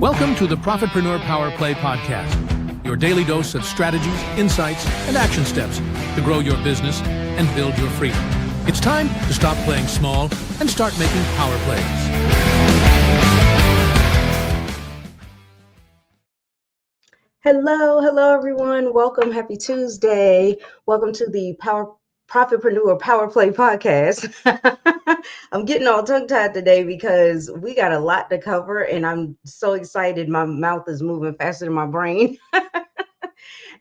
Welcome to the Profitpreneur Power Play Podcast, your daily dose of strategies, insights, and action steps to grow your business and build your freedom. It's time to stop playing small and start making power plays. Hello everyone. Welcome. Happy Tuesday. Welcome to the Profitpreneur Power Play Podcast. I'm getting all tongue-tied today because we got a lot to cover and I'm so excited. My mouth is moving faster than my brain.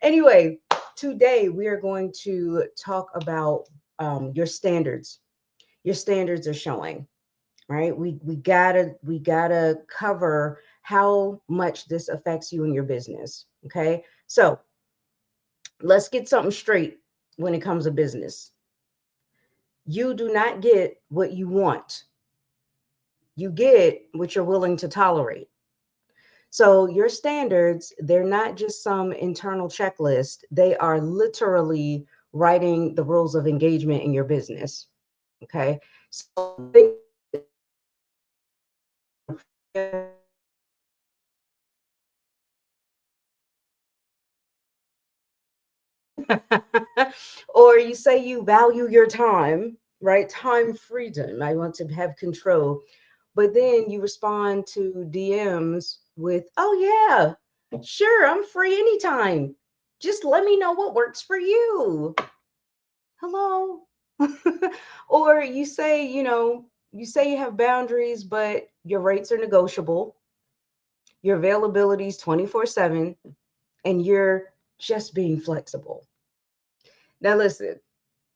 Anyway, today we are going to talk about your standards. Your standards are showing, right? We gotta cover how much this affects you and your business. Okay, so let's get something straight when it comes to business. You do not get what you want. You get what you're willing to tolerate. So your standards, they're not just some internal checklist. They are literally writing the rules of engagement in your business. Okay, so or you say you value your time, right? Time freedom. I want to have control. But then you respond to DMs with, oh, yeah, sure, I'm free anytime. Just let me know what works for you. Hello. Or you say, you say you have boundaries, but your rates are negotiable. Your availability is 24/7, and you're just being flexible. Now, listen,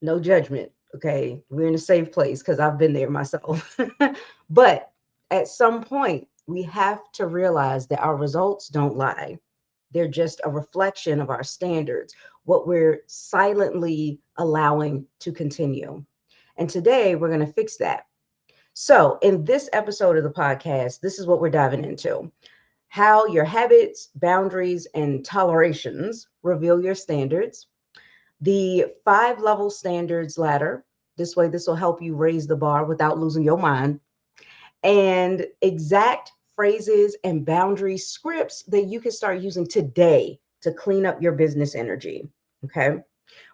no judgment. Okay. We're in a safe place because I've been there myself. But at some point, we have to realize that our results don't lie. They're just a reflection of our standards, what we're silently allowing to continue. And today we're going to fix that. So, in this episode of the podcast, this is what we're diving into: how your habits, boundaries, and tolerations reveal your standards, the 5-level standards ladder. This way, this will help you raise the bar without losing your mind, and exact phrases and boundary scripts that you can start using today to clean up your business energy. Okay.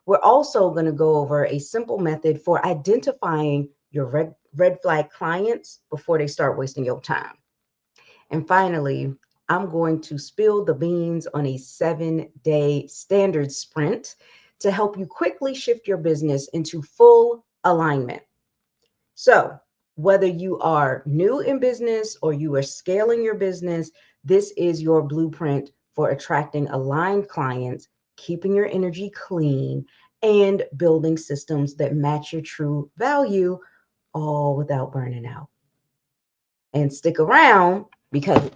We're also going to go over a simple method for identifying your red flag clients before they start wasting your time. And finally, I'm going to spill the beans on a 7-day standard sprint to help you quickly shift your business into full alignment. So, whether you are new in business or you are scaling your business, this is your blueprint for attracting aligned clients, keeping your energy clean, and building systems that match your true value, all without burning out. And stick around because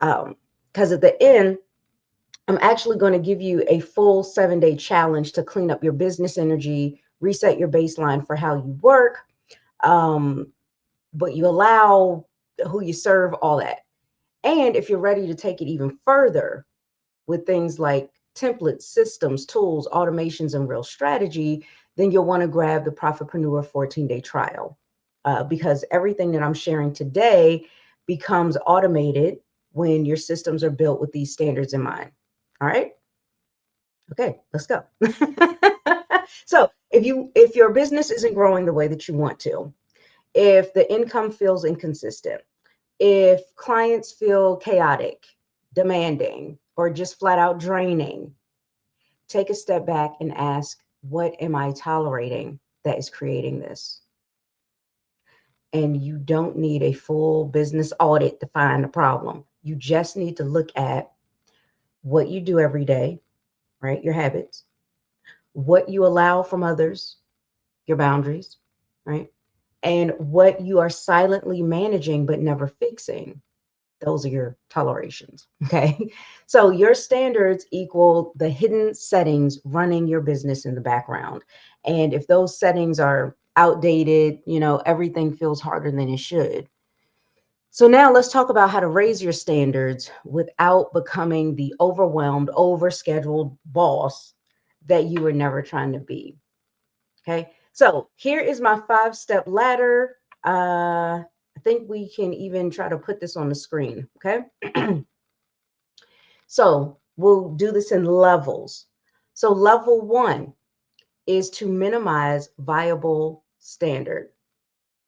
at the end, I'm actually going to give you a full 7-day challenge to clean up your business energy, reset your baseline for how you work, but you allow who you serve, all that. And if you're ready to take it even further with things like templates, systems, tools, automations, and real strategy, then you'll want to grab the Profitpreneur 14-day trial because everything that I'm sharing today becomes automated when your systems are built with these standards in mind. All right. Okay, let's go. So if your business isn't growing the way that you want to, if the income feels inconsistent, if clients feel chaotic, demanding, or just flat out draining, take a step back and ask, what am I tolerating that is creating this? And you don't need a full business audit to find the problem. You just need to look at what you do every day, right? Your habits, what you allow from others, your boundaries, right? And what you are silently managing but never fixing. Those are your tolerations. Okay. So your standards equal the hidden settings running your business in the background. And if those settings are outdated, everything feels harder than it should. So now let's talk about how to raise your standards without becoming the overwhelmed, overscheduled boss that you were never trying to be. Okay. So here is my 5-step ladder. I think we can even try to put this on the screen. Okay. So we'll do this in levels. So level 1 is to minimize viable standard.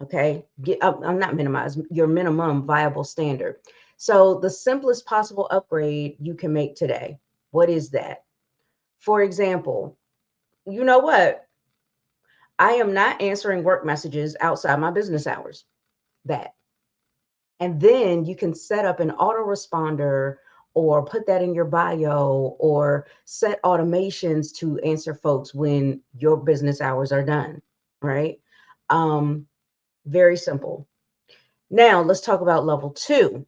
Okay, I'm not minimize your minimum viable standard. So the simplest possible upgrade you can make today. What is that? For example, you know what? I am not answering work messages outside my business hours. That. And then you can set up an autoresponder or put that in your bio or set automations to answer folks when your business hours are done, right? Um, very simple. Now let's talk about level 2.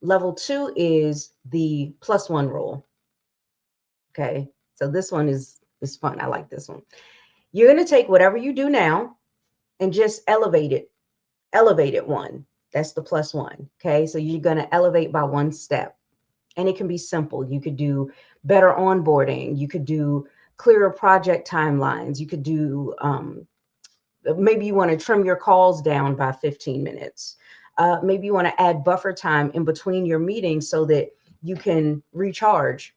Level 2 is the +1 rule. Okay. So this one is fun. I like this one. You're going to take whatever you do now and just elevate it. Elevate it one. That's the +1. Okay. So you're going to elevate by one step. And it can be simple. You could do better onboarding. You could do clearer project timelines. You could do maybe you want to trim your calls down by 15 minutes. Maybe you want to add buffer time in between your meetings so that you can recharge.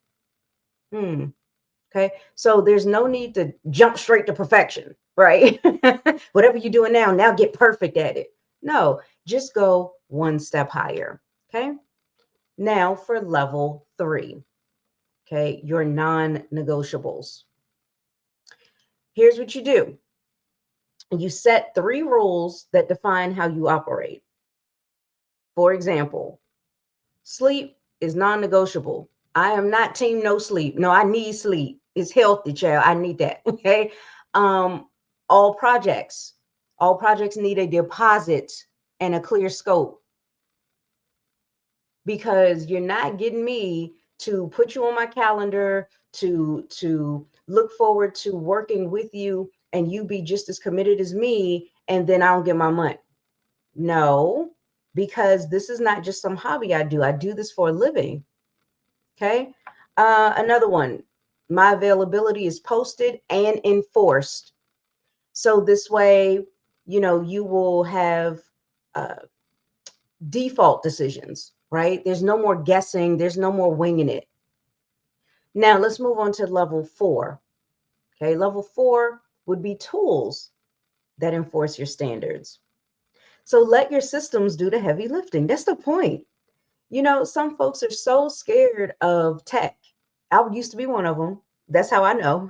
Okay. So there's no need to jump straight to perfection, right? Whatever you're doing now get perfect at it. No, just go one step higher. Okay. Now for level 3. Okay. Your non-negotiables. Here's what you do. You set 3 rules that define how you operate. For example, sleep is non-negotiable. I am not team no sleep. No, I need sleep. It's healthy, child. I need that. Okay. Um, all projects, all projects need a deposit and a clear scope, because you're not getting me to put you on my calendar to look forward to working with you and you be just as committed as me and then I don't get my money. No, because this is not just some hobby I do. I do this for a living. Okay. Another one, my availability is posted and enforced. So this way, you will have uh, default decisions, right? There's no more guessing. There's no more winging it. Now let's move on to level 4. Okay. Level 4 would be tools that enforce your standards. So let your systems do the heavy lifting. That's the point. Some folks are so scared of tech. I used to be one of them. That's how I know.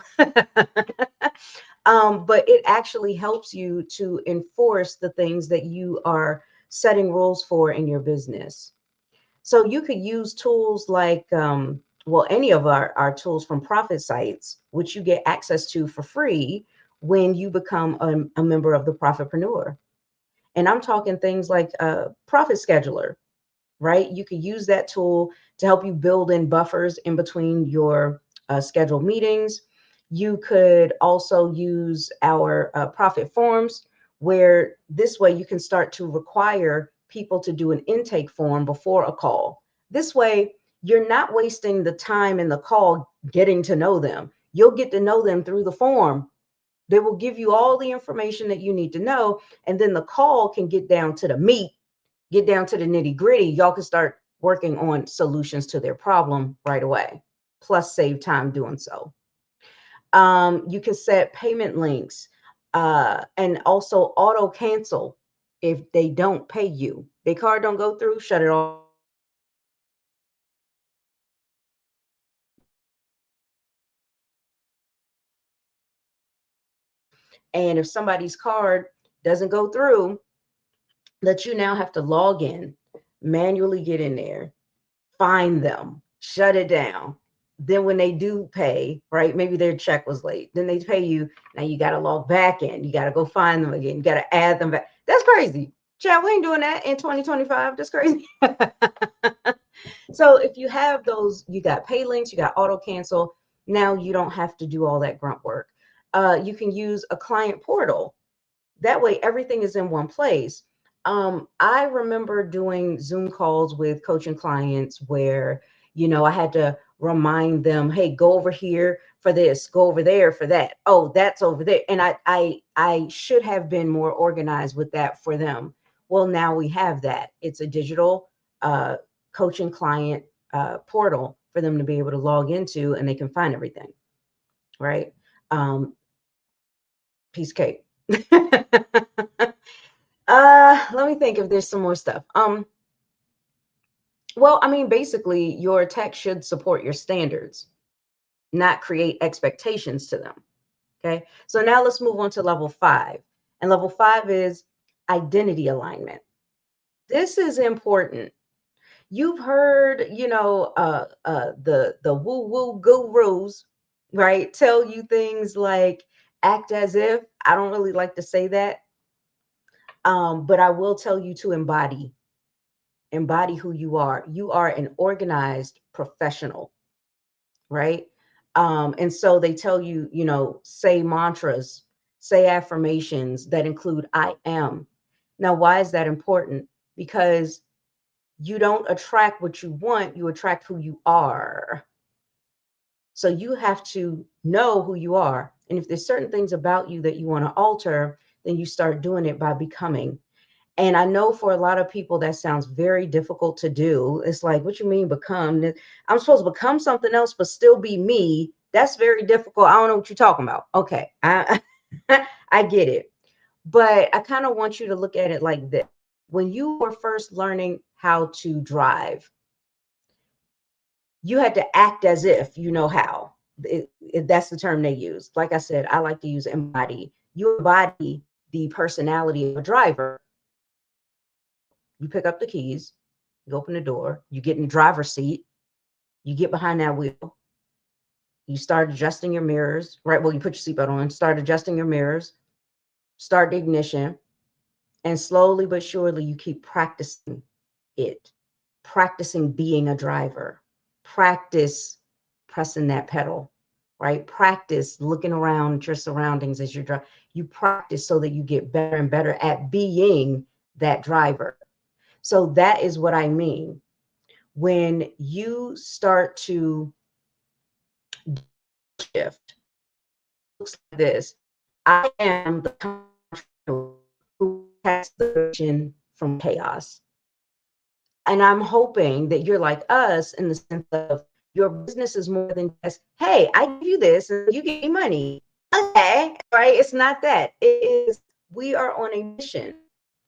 But it actually helps you to enforce the things that you are setting rules for in your business. So you could use tools like, any of our tools from Profit Sites, which you get access to for free when you become a member of the Profitpreneur. And I'm talking things like Profit Scheduler, right? You could use that tool to help you build in buffers in between your scheduled meetings. You could also use our profit forms, where this way you can start to require people to do an intake form before a call. This way, you're not wasting the time in the call getting to know them. You'll get to know them through the form. They will give you all the information that you need to know. And then the call can get down to the meat, get down to the nitty gritty. Y'all can start working on solutions to their problem right away, plus save time doing so. You can set payment links and also auto cancel if they don't pay you. Their card don't go through, shut it off. And if somebody's card doesn't go through, that you now have to log in, manually get in there, find them, shut it down. Then when they do pay, right, maybe their check was late, then they pay you. Now you got to log back in. You got to go find them again. You got to add them back. That's crazy. Child, we ain't doing that in 2025. That's crazy. So if you have those, you got pay links, you got auto cancel. Now you don't have to do all that grunt work. You can use a client portal. That way everything is in one place. I remember doing Zoom calls with coaching clients where, I had to remind them, hey, go over here for this, go over there for that. Oh, that's over there. And I should have been more organized with that for them. Well, now we have that. It's a digital coaching client portal for them to be able to log into, and they can find everything, right? Piece of cake. Let me think if there's some more stuff. Well, I mean, basically, your tech should support your standards, not create expectations to them. Okay. So now let's move on to level 5. And level 5 is identity alignment. This is important. You've heard, the woo woo gurus, right? Tell you things like act as if. I don't really like to say that. But I will tell you to embody who you are. You are an organized professional, right? And so they tell you, say mantras, say affirmations that include I am. Now, why is that important? Because you don't attract what you want, you attract who you are. So you have to know who you are. And if there's certain things about you that you want to alter, then you start doing it by becoming. And I know for a lot of people that sounds very difficult to do. It's like, what you mean become? I'm supposed to become something else, but still be me. That's very difficult. I don't know what you're talking about. Okay, I I get it. But I kind of want you to look at it like this. When you were first learning how to drive, you had to act as if you know how. That's the term they use. Like I said, I like to use embody. You embody the personality of a driver. You pick up the keys, you open the door, you get in the driver's seat, you get behind that wheel, you start adjusting your mirrors, right? Well, you put your seatbelt on, start adjusting your mirrors, start the ignition, and slowly but surely you keep practicing it, practicing being a driver, practice pressing that pedal, right? Practice looking around at your surroundings as you drive. You practice so that you get better and better at being that driver. So that is what I mean. When you start to shift, looks like this. I am the entrepreneur who has the vision from chaos. And I'm hoping that you're like us in the sense of your business is more than just, hey, I give you this and you give me money. Okay, right? It's not that. It is, we are on a mission.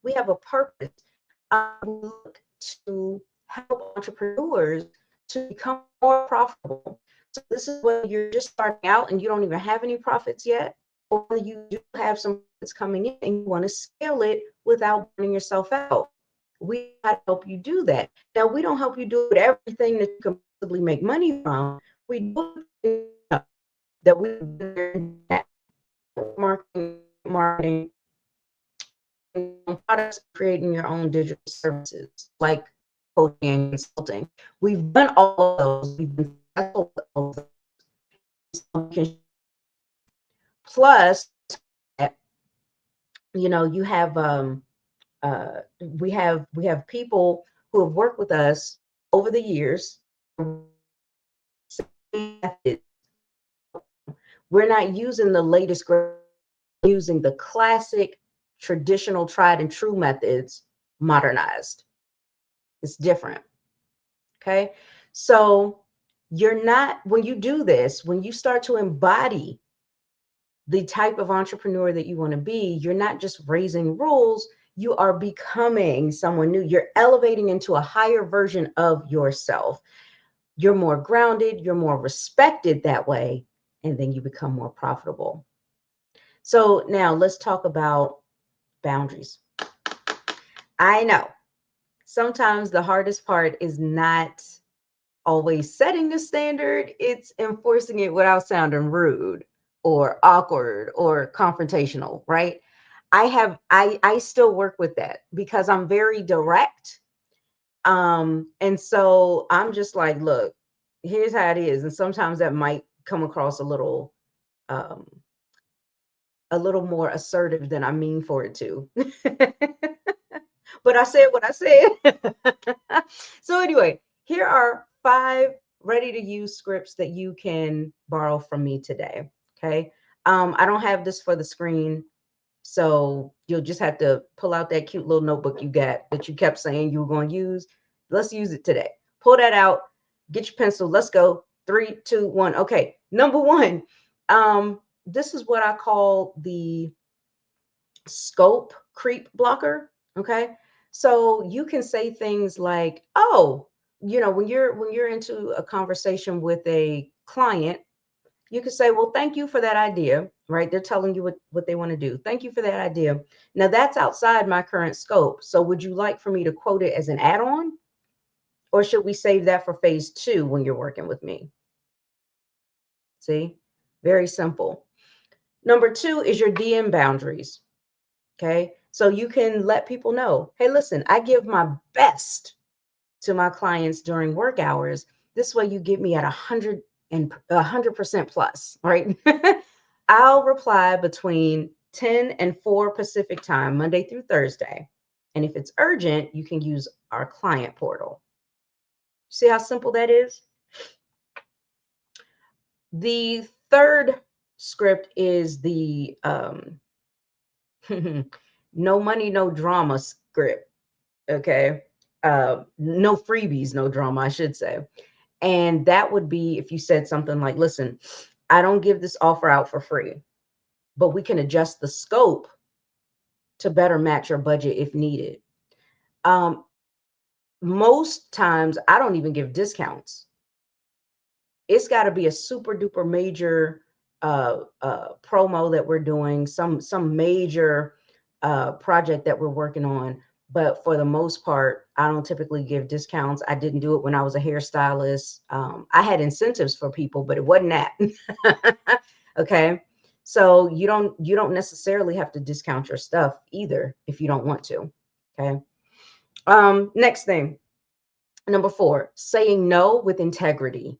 We have a purpose. We look to help entrepreneurs to become more profitable. So this is whether you're just starting out and you don't even have any profits yet, or you do have some profits coming in and you want to scale it without burning yourself out. We got to help you do that. Now, we don't help you do it everything that you can possibly make money from. We do that we marketing products, creating your own digital services like coaching and consulting. We've done all of those. We've been successful with all of those. Plus, you have we have people who have worked with us over the years. We're not using the latest, using the classic, traditional, tried and true methods modernized. It's different. Okay. So you're not, when you do this, when you start to embody the type of entrepreneur that you want to be, you're not just raising rules, you are becoming someone new. You're elevating into a higher version of yourself. You're more grounded, you're more respected that way, and then you become more profitable. So now let's talk about boundaries. I know sometimes the hardest part is not always setting the standard, it's enforcing it without sounding rude or awkward or confrontational, right? I still work with that because I'm very direct. And so I'm just like, look, here's how it is. And sometimes that might come across a little more assertive than I mean for it to. But I said what I said. So anyway, here are 5 ready to use scripts that you can borrow from me today. Okay. I don't have this for the screen, so you'll just have to pull out that cute little notebook you got that you kept saying you were going to use. Let's use it today. Pull that out. Get your pencil. Let's go. 3, 2, 1. Okay. Number one, this is what I call the scope creep blocker. Okay. So you can say things like, oh, when you're into a conversation with a client, you could say, well, thank you for that idea, right? They're telling you what they want to do. Thank you for that idea. Now that's outside my current scope. So would you like for me to quote it as an add-on? Or should we save that for phase 2 when you're working with me? See, very simple. Number 2 is your DM boundaries. Okay. So you can let people know, hey, listen, I give my best to my clients during work hours. This way you get me at 100% plus, right? I'll reply between 10 and 4 Pacific time, Monday through Thursday. And if it's urgent, you can use our client portal. See how simple that is? The third script is the no money, no drama script. Okay. No freebies, no drama, I should say. And that would be if you said something like, listen, I don't give this offer out for free, but we can adjust the scope to better match your budget if needed. Most times I don't even give discounts. It's got to be a super duper major promo that we're doing, some major project that we're working on. But for the most part, I don't typically give discounts. I didn't do it when I was a hairstylist. I had incentives for people, but it wasn't that. Okay. So you don't necessarily have to discount your stuff either if you don't want to. Okay. Next thing, number 4, saying no with integrity.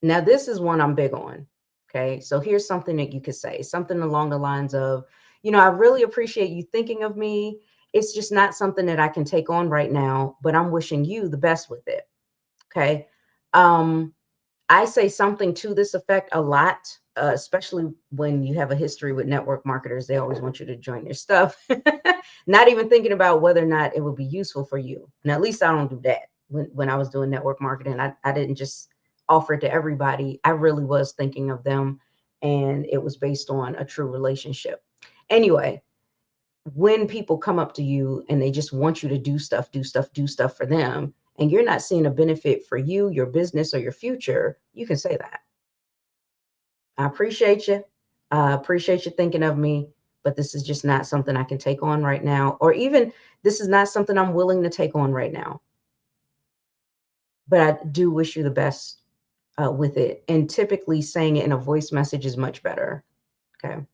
Now, this is one I'm big on. Okay. So here's something that you could say, something along the lines of, I really appreciate you thinking of me. It's just not something that I can take on right now, but I'm wishing you the best with it. Okay. I say something to this effect a lot, especially when you have a history with network marketers. They always want you to join their stuff, not even thinking about whether or not it would be useful for you. And at least I don't do that. When I was doing network marketing, I didn't just offer it to everybody. I really was thinking of them, and it was based on a true relationship. Anyway, when people come up to you and they just want you to do stuff for them, and you're not seeing a benefit for you, your business, or your future, you can say that. I appreciate you. I appreciate you thinking of me, but this is just not something I can take on right now. Or even, this is not something I'm willing to take on right now. But I do wish you the best with it. And typically saying it in a voice message is much better. Okay.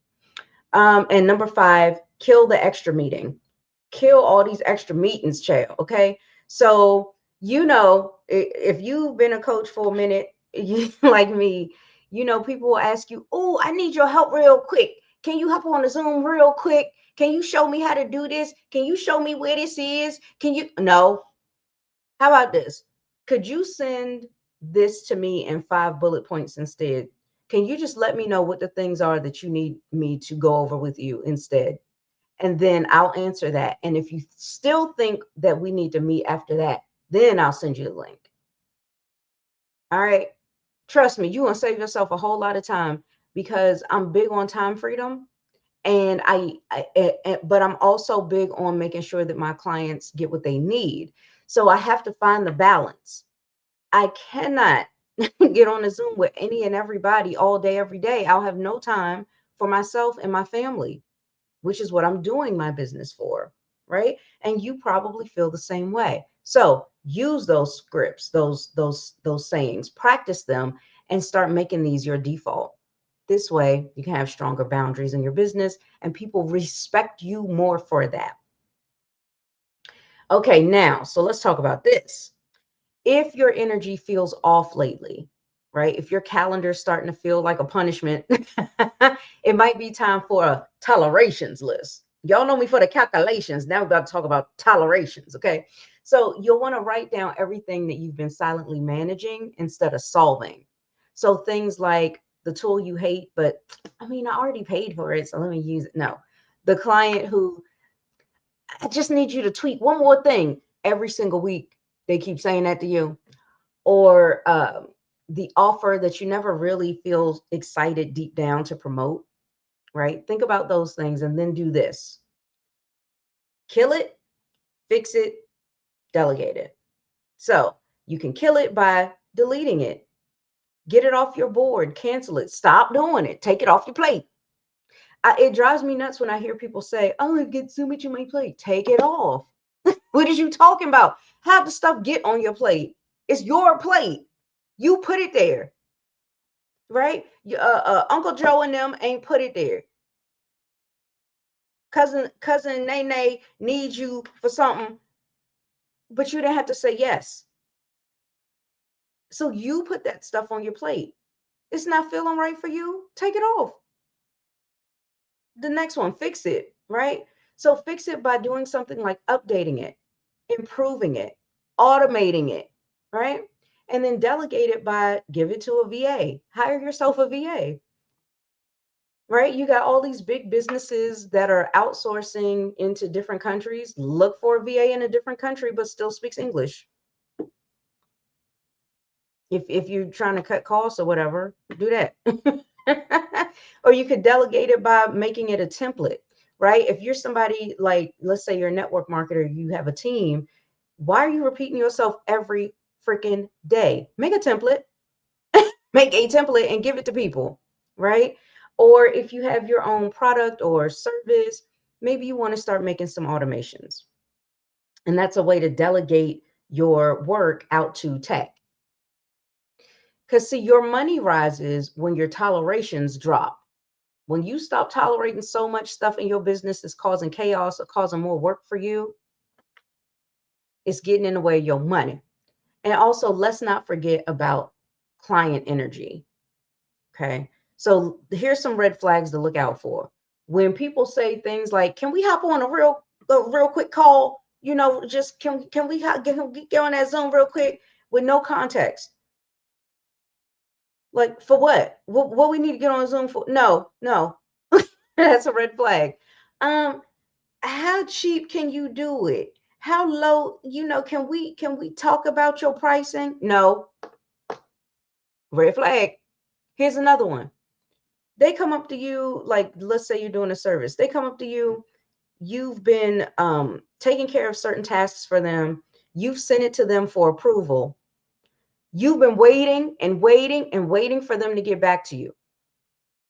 And number 5, kill the extra meeting. Kill all these extra meetings, child. Okay. So, if you've been a coach for a minute, like me, people will ask you, oh, I need your help real quick. Can you hop on the Zoom real quick? Can you show me how to do this? Can you show me where this is? No. How about this? Could you send this to me in 5 bullet points instead? Can you just let me know what the things are that you need me to go over with you instead? And then I'll answer that. And if you still think that we need to meet after that, then I'll send you the link. All right. Trust me, you're going to save yourself a whole lot of time, because I'm big on time freedom. And but I'm also big on making sure that my clients get what they need. So I have to find the balance. I cannot get on a Zoom with any and everybody all day, every day. I'll have no time for myself and my family, which is what I'm doing my business for, right? And you probably feel the same way. So use those scripts, those sayings, practice them, and start making these your default. This way you can have stronger boundaries in your business, and people respect you more for that. Okay, now, so let's talk about this. If your energy feels off lately, right? If your calendar is starting to feel like a punishment, it might be time for a tolerations list. Y'all know me for the calculations. Now we're about to talk about tolerations, okay? So you'll want to write down everything that you've been silently managing instead of solving. So things like the tool you hate, but I already paid for it, so let me use it. No, the client who, I just need you to tweak one more thing every single week. They keep saying that to you. or the offer that you never really feel excited deep down to promote, right? Think about those things and then do this. Kill it, fix it, delegate it. So you can kill it by deleting it. Get it off your board, cancel it, stop doing it, take it off your plate. It drives me nuts when I hear people say, oh, it gets too much on my plate. Take it off. What is you talking about? Have the stuff get on your plate. It's your plate. You put it there, right? Uncle Joe and them ain't put it there. Cousin Nene needs you for something, but you didn't have to say yes. So you put that stuff on your plate. It's not feeling right for you. Take it off. The next one, fix it, right? So fix it by doing something like updating it, improving it, automating it, right? And then delegate it by give it to a VA. Hire yourself a VA, right? You got all these big businesses that are outsourcing into different countries. Look for a VA in a different country, but still speaks English. If you're trying to cut costs or whatever, do that. Or you could delegate it by making it a template, right? If you're somebody like, let's say you're a network marketer, you have a team, why are you repeating yourself every freaking day? Make a template, make a template and give it to people, right? Or if you have your own product or service, maybe you want to start making some automations. And that's a way to delegate your work out to tech. Because see, your money rises when your tolerations drop. When you stop tolerating so much stuff in your business that's causing chaos or causing more work for you, it's getting in the way of your money. And also, let's not forget about client energy. Okay. So here's some red flags to look out for. When people say things like, can we hop on a real quick call? You know, just can we get on that Zoom real quick with no context? Like for what? What we need to get on Zoom for? No. That's a red flag. How cheap can you do it? How low, can we talk about your pricing? No. Red flag. Here's another one. They come up to you, like let's say you're doing a service. They come up to you, you've been taking care of certain tasks for them. You've sent it to them for approval. You've been waiting and waiting and waiting for them to get back to you.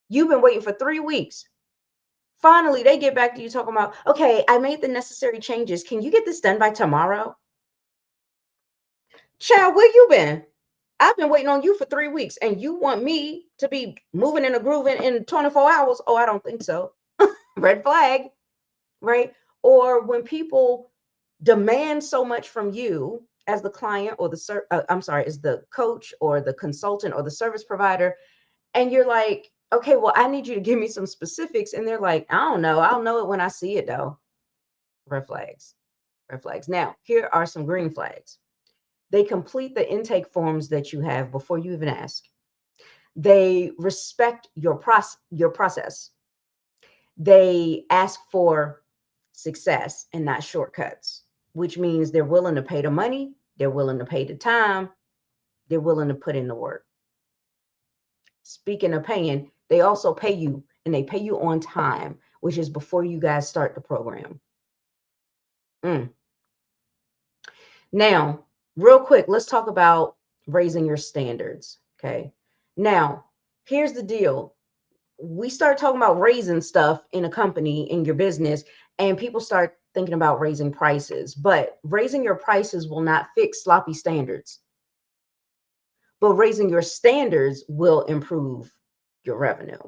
You've been waiting for 3 weeks. Finally, they get back to you talking about, okay, I made the necessary changes. Can you get this done by tomorrow? Child, where you been? I've been waiting on you for 3 weeks and you want me to be moving and grooving in 24 hours? Oh, I don't think so. Red flag, right? Or when people demand so much from you as the client or as the coach or the consultant or the service provider, and you're like, okay, well, I need you to give me some specifics. And they're like, I don't know. I'll know it when I see it though. Red flags, red flags. Now, here are some green flags. They complete the intake forms that you have before you even ask. They respect your process. They ask for success and not shortcuts, which means they're willing to pay the money. They're willing to pay the time. They're willing to put in the work. Speaking of paying, they also pay you, and they pay you on time, which is before you guys start the program. Now, real quick, let's talk about raising your standards. Okay. Now, here's the deal. We start talking about raising stuff in a company, in your business, and people start thinking about raising prices. But raising your prices will not fix sloppy standards. But raising your standards will improve your revenue.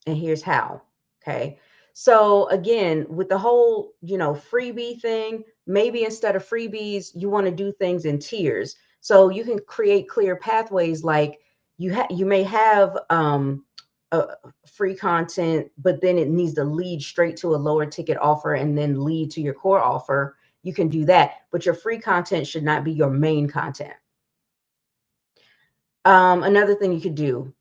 And here's how. Okay. So again, with the whole, freebie thing, maybe instead of freebies, you want to do things in tiers. So you can create clear pathways, like you may have free content, but then it needs to lead straight to a lower ticket offer and then lead to your core offer. You can do that, but your free content should not be your main content. Another thing you could do,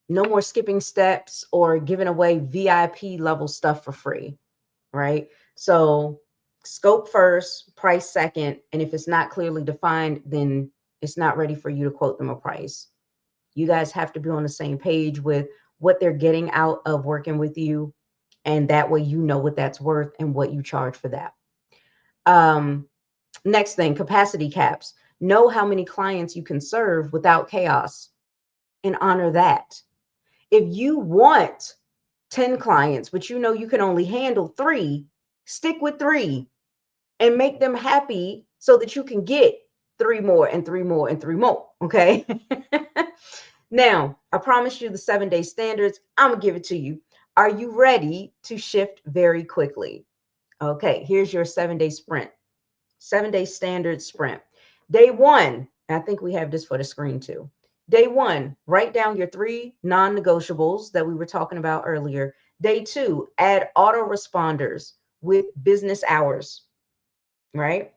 no more skipping steps or giving away VIP level stuff for free, right? So scope first, price second. And if it's not clearly defined, then It's not ready for you to quote them a price. You guys have to be on the same page with what they're getting out of working with you. And that way, you know what that's worth and what you charge for that. Next thing, capacity caps. Know how many clients you can serve without chaos and honor that. If you want 10 clients, but you know you can only handle 3, stick with 3 and make them happy so that you can get 3 more and 3 more and 3 more. Okay. Now, I promised you the 7-day standards. I'm going to give it to you. Are you ready to shift very quickly? Okay, here's your 7-day sprint. 7-day standard sprint. Day 1, I think we have this for the screen too. Day 1, write down your 3 non-negotiables that we were talking about earlier. Day 2, add autoresponders with business hours, right?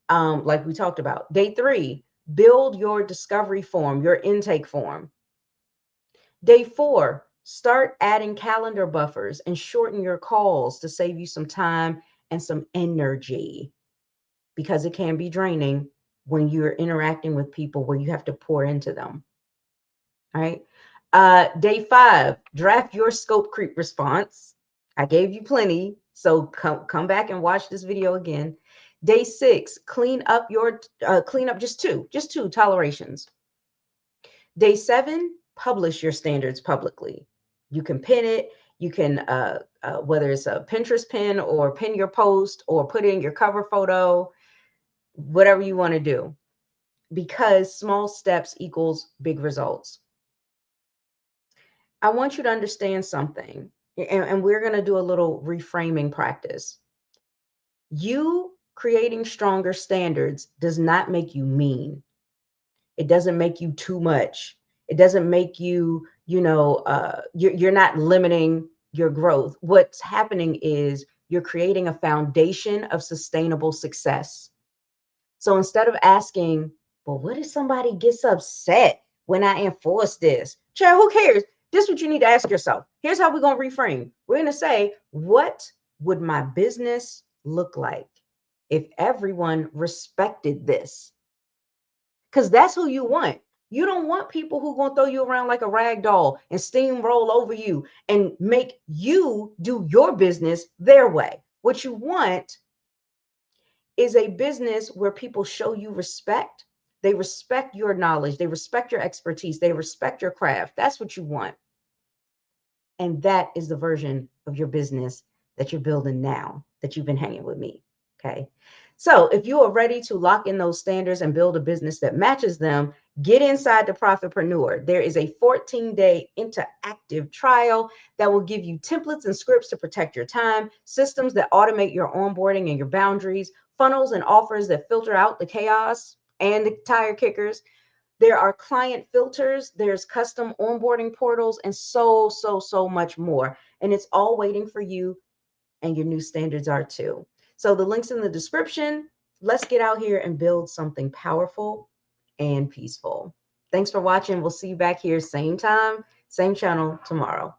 Like we talked about. Day 3, build your discovery form, your intake form. Day 4, start adding calendar buffers and shorten your calls to save you some time and some energy, because it can be draining when you're interacting with people where you have to pour into them. All right. Day 5, draft your scope creep response. I gave you plenty, so come back and watch this video again. Day 6, clean up just two tolerations. Day 7, publish your standards publicly. You can pin it. You can, whether it's a Pinterest pin or pin your post or put in your cover photo, whatever you want to do, because small steps equals big results. I want you to understand something, and we're going to do a little reframing practice. You creating stronger standards does not make you mean. It doesn't make you too much. It doesn't make you, you're not limiting your growth. What's happening is you're creating a foundation of sustainable success. So instead of asking, well, what if somebody gets upset when I enforce this? Child, who cares? This is what you need to ask yourself. Here's how we're going to reframe. We're going to say, what would my business look like if everyone respected this? Because that's who you want. You don't want people who are going to throw you around like a rag doll and steamroll over you and make you do your business their way. What you want is a business where people show you respect. They respect your knowledge. They respect your expertise. They respect your craft. That's what you want. And that is the version of your business that you're building now, that you've been hanging with me. Okay. So if you are ready to lock in those standards and build a business that matches them, get inside the Profitpreneur. There is a 14-day interactive trial that will give you templates and scripts to protect your time, systems that automate your onboarding and your boundaries, funnels and offers that filter out the chaos and the tire kickers. There are client filters, there's custom onboarding portals, and so much more. And it's all waiting for you, and your new standards are too. So the link's in the description. Let's get out here and build something powerful and peaceful. Thanks for watching. We'll see you back here, same time, same channel tomorrow.